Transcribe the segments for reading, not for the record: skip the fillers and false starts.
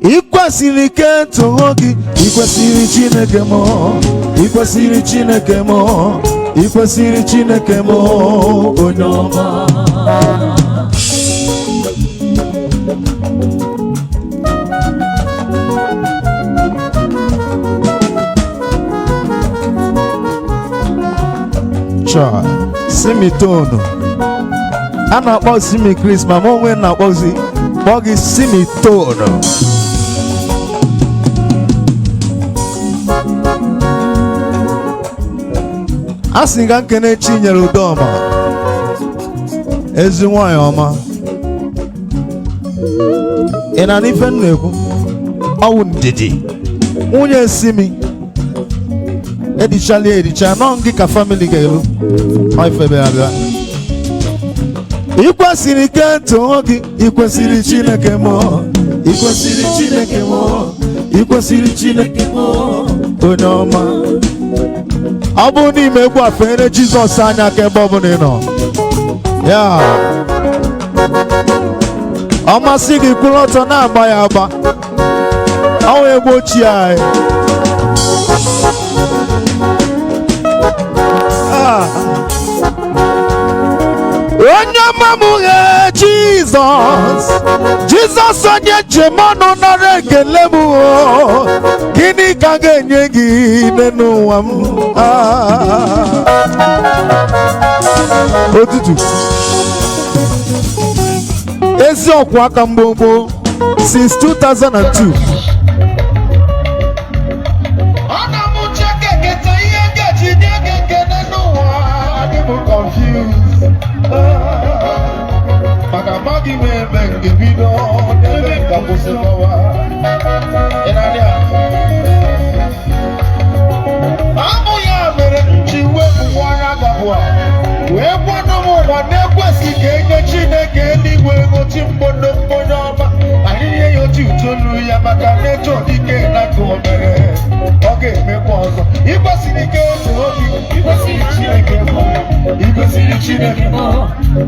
Ikwesiri Kentogi, Ikwesiri Chinekem, Ikwesiri Chinekem, Ikwesiri Chinekem, Onyoma. Cha, Simitono. Ana kpọ Simi Chris, ma mo nwe na kpọzi kpọgi Simitono. Asinga nkene Chinyere Udoma. Ezi nwanyị ọma. Ị na n'ife m na-ekwu? Ọwụ ndidi. Nwunye Simi. Edicha nọ ngị ka family ga-elu. Ọ ife bịara bịa. Ikwesiri Kentogi, Ikwesiri Chinekem, Ikwesiri Chinekem, Ikwesiri Chinekem, onye ọma. Ọ bụ n'ime egwu afere Jizọs anya ka ebe ọbụla ị nọ. Ya. Ọ masị gị kwụrụ ọtọ na-agba ya agba. Ọ wee egwu ochie anyị. Onye mamughe Jizọs onye njem ọnụ nara ekele m. Gịnị ka ga-enye gị n'ụwa m? Otutu ezi ọkwa aka mgbomgbo since 2002.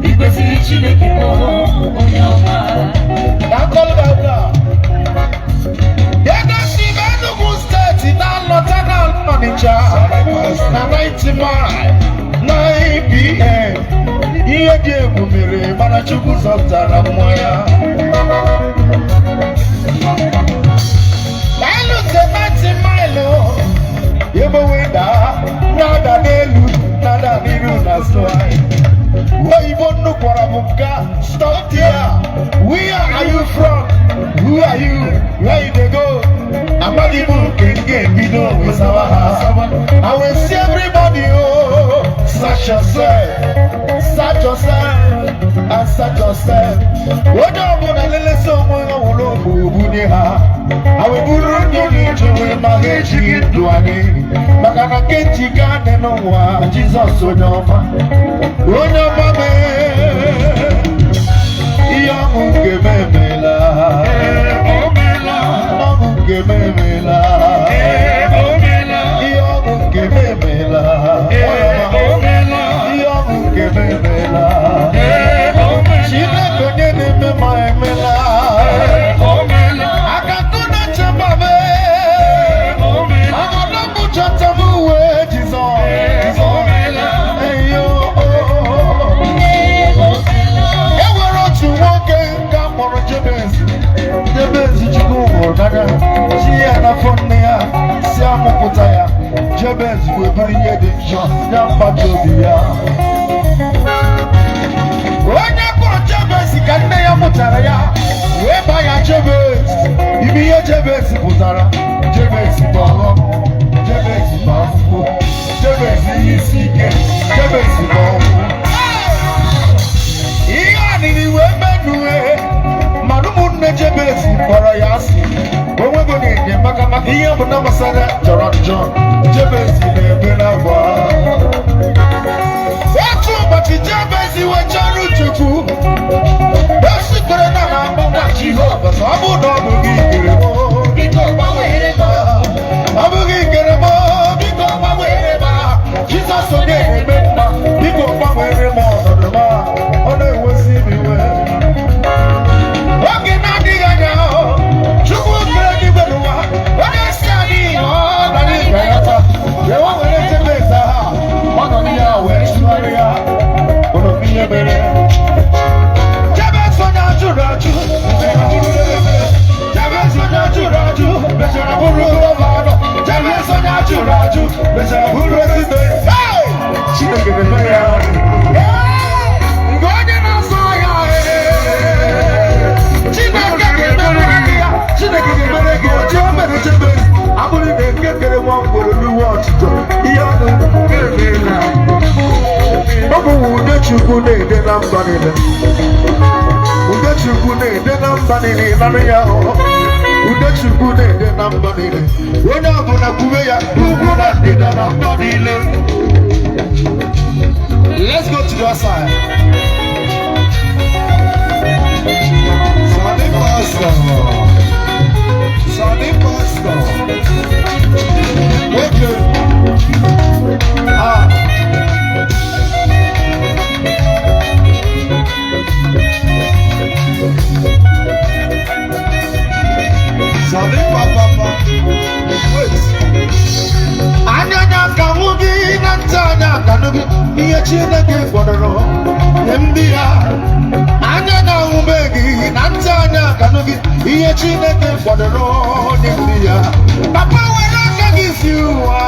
Ikwesiri Chinekem, Onyoma. Na 9 p.m. Ihe dị egwu mere mana Chukwu zọpụtara mmụọ ya. Alụze 90 mile ebe weda nada n'elu nada n'iru na slide. Oyibo nnukwara bụ nka stop there. Where are you from? Who are you? Where you dey go? Amadi bụ nke bido wesawa ha. I will see everybody, oh, search yourself, and search yourself. What do you want to listen to? I will put on you to my age to any. But I can't take on no one. Jesus, oh no, young Gemela, Gemela. Jabez will bring you the shot, young Patobia. When you put Jabez, you can name Mutaraya. Where by a Jabez? You be a Jabez Mutara, Jabez Baba, Jabez Bafu, Jabez Yisike, Jabez Babu. Ian in the women, Manumun Jabez Parayasi. When we're going to get Makamaki, but never said that, John. Jabez in the Benava. That's what, but the Jabez you were Jaru Chuku. That's the good I'm not you hope, but I would not get it more. Because my way, I will get it more. Because my way, Jesus so they remember. Because my way more on the bar. On the was see me well. Walking out the now. Chuku. na mba niile. Ude Chukwu na-ede na mba niile nanụ ya hụ. Ude Chukwu na-ede na mba niile. Onye ọbụla kwube ya ugwu na ndịda na mba niile. Let's go to the side. Sunday pastor. Sunday pastor. Okay. Sunday papa. Wait. Anya kamugi nantanya kanugi iye Chineke fọdụrụ ndị ya. Anya na umegi nantanya kanugi iye Chineke fọdụrụ ndị ya. Papa were aka gị si ụwa.